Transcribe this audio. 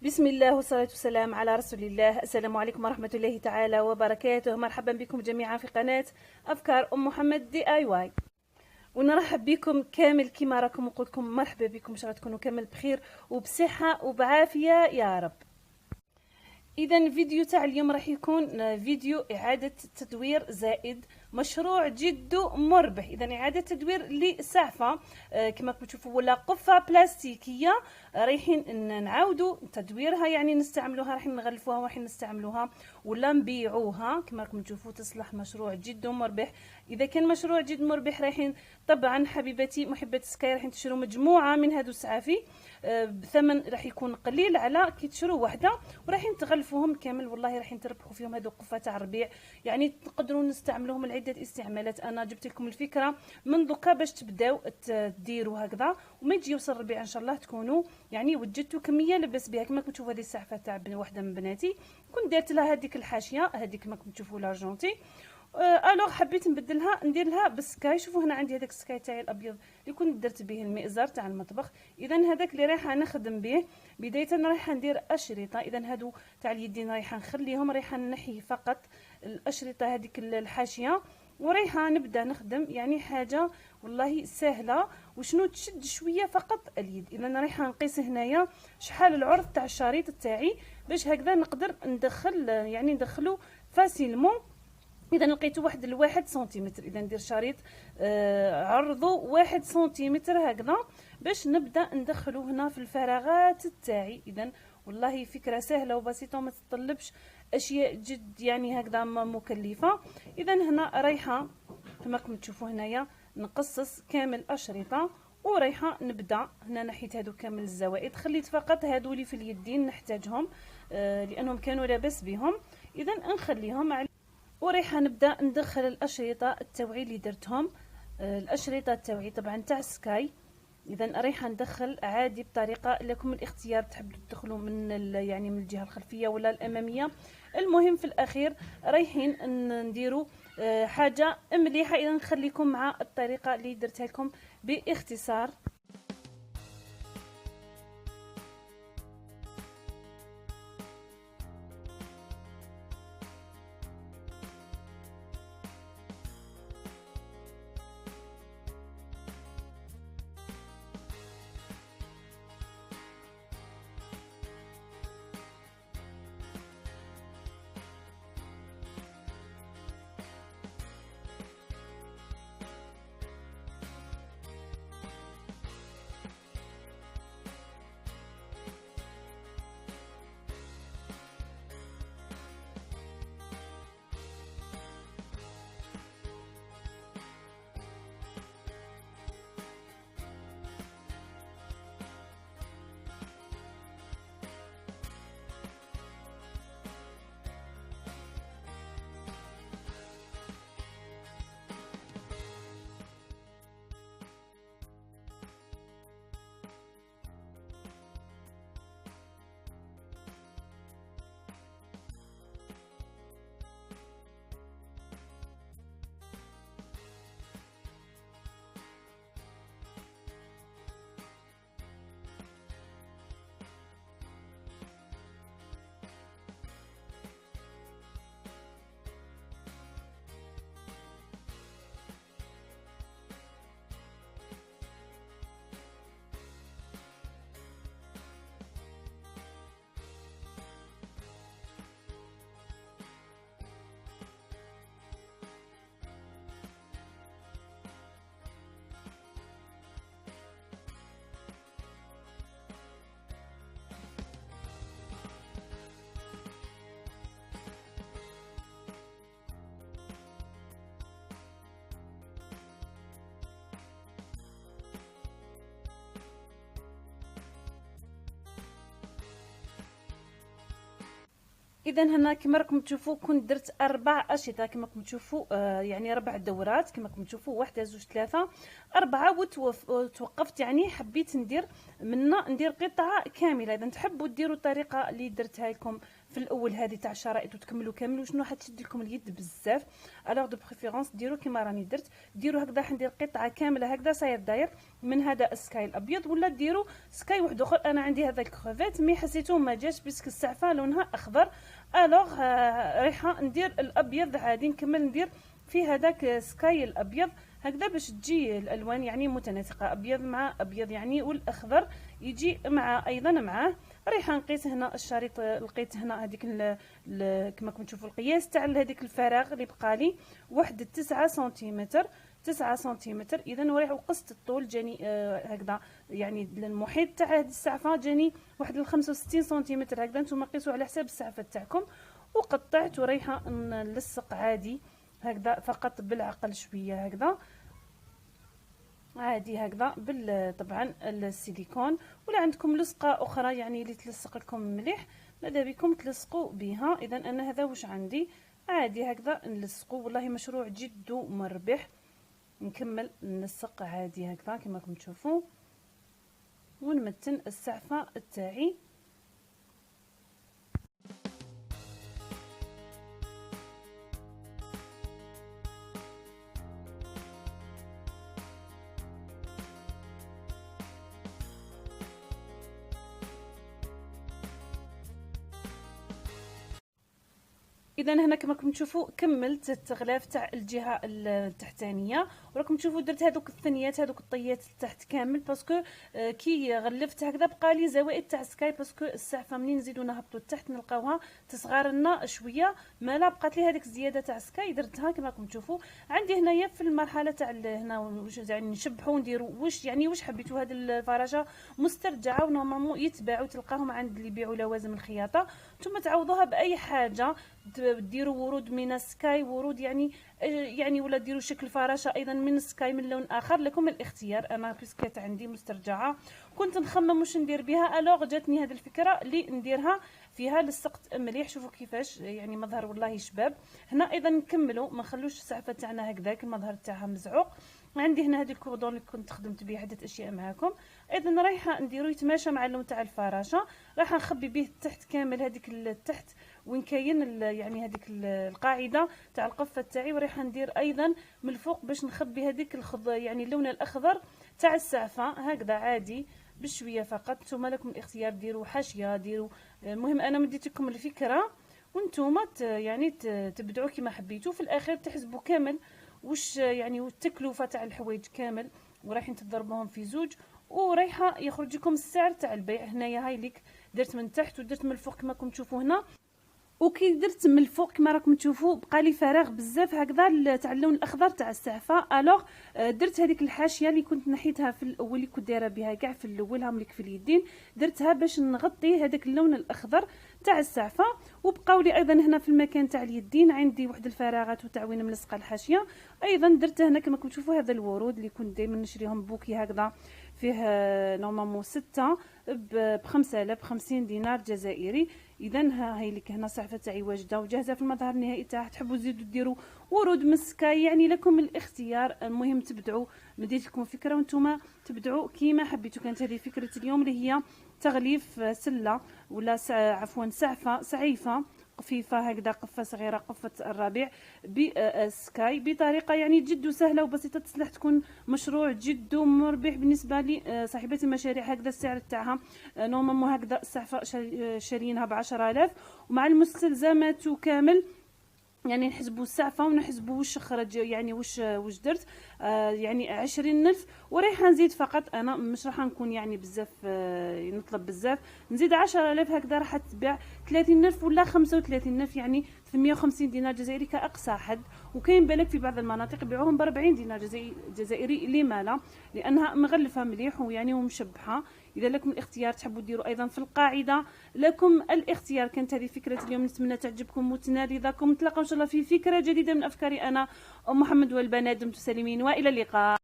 بسم الله والصلاة والسلام على رسول الله. السلام عليكم ورحمة الله تعالى وبركاته. مرحبا بكم جميعا في قناة أفكار أم محمد DIY، ونرحب بكم كامل كما راكم نقول لكم مرحبا بكم، ان شاء الله تكونوا كامل بخير وبصحة وبعافية يا رب. اذا الفيديو تاع اليوم راح يكون فيديو اعادة تدوير زائد مشروع جد مربح. اذا اعادة تدوير لسعفة كما راكم تشوفوا ولا قفة بلاستيكية رايحين نعاودوا تدويرها، يعني نستعملوها، راح نغلفوها وراح نستعملوها ولا نبيعوها. كما راكم تشوفوا تصلح مشروع جد مربح. اذا كان مشروع جد مربح رايحين طبعا حبيبتي محبة سكاي رايحين تشروا مجموعة من هادو السعافي بثمن راح يكون قليل على كي تشروا وحده، ورايحين تغلفوهم كامل. والله رايحين تربحوا فيهم هادو قفة تاع الربيع، يعني تقدروا نستعملوهم لعدة استعمالات. انا جبت لكم الفكرة من دوكا باش تبداو تديروا هكذا، وما يجي يوصل الربيع ان شاء الله تكونوا يعني وجدتوا كمية لبس بها. كما كنتوا تشوفوا هذه السعفة تاع وحده من بناتي كنت درت لها هذيك الحاشية، هذيك كما كنتوا تشوفوا لارجونتي. الوغ حبيت نبدلها ندير لها بالسكاي. شوفوا هنا عندي هذاك السكاي تاعي الابيض اللي كنت درت به المئزر تاع المطبخ. اذا هذاك اللي رايحه نخدم به بدايه رايحه ندير اشرطه. اذا هادو تاع اليدين رايحه نخليهم، رايحه نحي فقط الاشرطه هذيك الحاشيه، ورايحه نبدا نخدم يعني حاجه والله سهله. وشنو تشد شويه فقط اليد. اذا رايحه نقيس هنايا شحال العرض تاع الشريط تاعي باش هكذا نقدر ندخل يعني ندخلو فاسيلمون. اذا لقيتو واحد الواحد سنتيمتر، اذا ندير شريط عرضه 1 سنتيمتر هكذا باش نبدا ندخلو هنا في الفراغات تاعي. اذا والله فكره سهله وبسيطه وما تتطلبش اشياء جد يعني هكذا مكلفه. اذا هنا رايحه كما راكم تشوفوا هنايا نقصص كامل اشرطه، ورايحه نبدا هنا نحيت هادو كامل الزوائد، خليت فقط هادو اللي في اليدين نحتاجهم لانهم كانوا لاباس بهم. اذا نخليهم على، ورايحه نبدا ندخل الاشرطه التوعي اللي درتهم، الاشرطه التوعي طبعا تاع سكاي. اذا رايحه ندخل عادي بطريقه لكم الاختيار، تحبوا تدخلوا من يعني من الجهه الخلفيه ولا الاماميه. المهم في الاخير رايحين نديروا حاجه مليحه. اذا نخليكم مع الطريقه اللي درتها لكم باختصار. اذا هنا كما راكم تشوفوا كنت درت 4 اشرطه كما راكم تشوفوا يعني 4 دورات كما راكم تشوفوا، 1 2 3 4 وتوقفت. يعني حبيت ندير قطعه كامله. اذا تحبوا ديروا الطريقه اللي درتها لكم في الاول هذه تاع الشرائط وتكملوا كامل، وشنو حتشد لكم اليد بزاف. الوغ دو بريفيرونس ديروا كيما راني درت، ديروا هكذا. حندير قطعه كامله هكذا صاير داير من هذا السكاي الابيض، ولا ديروا سكاي واحد اخر. انا عندي هذا الكروفيت مي حسيتو ما جاش باسكو السعفه لونها اخضر. الوغ رايحه ندير الابيض عادي، نكمل ندير في هذاك سكاي الابيض هكذا باش تجي الالوان يعني متناسقه، ابيض مع ابيض يعني، والاخضر يجي مع ايضا معاه. رايحه نقيس هنا الشريط، لقيت هنا هذيك كما راكم تشوفوا القياس تاع هذيك الفراغ اللي بقالي واحد 9 سنتيمتر. 9 سنتيمتر اذا وريح وقصت الطول جاني هكذا، يعني المحيط تاع هذه السعفه جاني واحد 65 سنتيمتر هكذا. نتوما قيسوا على حساب السعفه تاعكم. وقطعت ورايحه نلصق عادي هكذا، فقط بالعقل شويه هكذا عادي هكذا طبعا السيليكون. ولا عندكم لصقه اخرى يعني اللي تلصق لكم مليح ماذا بكم تلصقوا بها. اذا انا هذا واش عندي عادي هكذا نلصقوا. والله مشروع جد مربح. نكمل نلصق عادي هكذا كما راكم تشوفوا، ونمتن السعفه تاعي. اذا هنا كما راكم تشوفوا كملت التغلاف تاع الجهه التحتانيه، وراكم تشوفوا درت هذوك الثنيات هذوك الطيات تحت كامل باسكو كي غلفت هكذا بقى لي زوائد تاع سكاي، باسكو السعفه منين نزيدو نهبطوا لتحت نلقاوها تصغر لنا شويه، مالا بقات لي هذيك الزياده تاع سكاي درتها كما راكم تشوفوا. عندي هنايا في المرحله تاع هنا واش يعني نشبحوا نديروا واش حبيتوا. هذه الفراشه مسترجعه ونورمالمون يتباعوا، تلقاهم عند اللي يبيعوا لوازم الخياطه. ثم تعوضوها باي حاجه، ديروا ورود من سكاي، ورود يعني ولا ديروا شكل فراشه ايضا من سكاي من لون اخر، لكم الاختيار. انا بسكات عندي مسترجعه كنت نخمم واش ندير بها، الوغ جاتني هذه الفكره اللي نديرها فيها. لصقت مليح، شوفوا كيفاش يعني مظهر والله شباب. هنا ايضا نكملوا ما نخلوش السعفه تاعنا هكذاك المظهر تاعها مزعوق. عندي هنا هذه الكوردون اللي كنت خدمت به عده اشياء معاكم. اذا رايحه نديرو يتماشى مع اللون تاع الفراشه، راح نخبي به تحت كامل هذيك التحت وين كاين يعني هذيك القاعده تاع القفه تاعي، ورايحه ندير ايضا من الفوق باش نخبي هذيك يعني اللون الاخضر تاع السعفه هكذا عادي بشويه فقط. نتوما لكم الاختيار، ديروا حاشيه ديروا، المهم انا مديت لكم الفكره وانتوما يعني تبدعوا كما حبيتوا. في الاخير تحسبوا كامل واش يعني التكلفه تاع الحوايج كامل، ورايحين تضربوهم في زوج، ورايحه يخرج لكم السعر تاع البيع. هنايا هاي ليك درت من تحت ودرت من الفوق كما راكم تشوفوا هنا. وكي درت من الفوق كما راكم تشوفوا بقى لي فراغ بزاف هكذا تاع اللون الاخضر تاع السعفه. الوغ درت هذيك الحاشيه اللي كنت نحيتها في الاول، اللي كنت دايره بها كاع في الاول هامليك في اليدين، درتها باش نغطي هذاك اللون الاخضر تاع السعفه. وبقاو لي ايضا هنا في المكان تاع اليدين عندي واحد الفراغات وتاع وين ملصقه الحاشيه. ايضا درت هنا كما راكم تشوفوا هذا الورود اللي كنت دائما نشريهم بوكي هكذا، فيه نورمالمون 6 ب 5000 50 دينار جزائري. اذا هاي لك هنا السعفه تاعي واجده وجاهزه في المظهر النهائي تاعها. تحبوا تزيدوا ديروا ورود مسكاي يعني لكم الاختيار. المهم تبدعوا، مديت لكم فكره وانتم تبدعوا كيما حبيتوا. كانت هذه فكره اليوم اللي هي تغليف سله ولا عفوا سعفه سعيفه خفيفه هكذا، قفه صغيره قفه الربيع بسكاي بطريقه يعني جد سهله وبسيطه، تصلح تكون مشروع جد مربح بالنسبه لي صاحبات المشاريع. هكذا السعر تاعها نورمالمون هكذا السعفه شاريينها ب10000 ومع المستلزمات كامل. يعني نحسبوا السعفه ونحسبوا واش خرج يعني واش درت يعني 20000. ورايحه نزيد فقط، انا مش راح نكون يعني بزاف نطلب بزاف، نزيد 10000 هكذا راح تباع 30000 ولا 35000 يعني 850 دينار جزائري كاقصى حد. وكاين بالك في بعض المناطق يبيعوهم ب 40 دينار جزائري. لما لا؟ لانها مغلفه مليح ويعني ومشبحه. اذا لكم الاختيار تحبوا ديروا ايضا في القاعده لكم الاختيار. كانت هذه فكره اليوم، نتمنى تعجبكم وتنال رضاكم. نتلاقاو ان شاء الله في فكره جديده من افكاري انا ام محمد والبنات. دمتم سالمين والى اللقاء.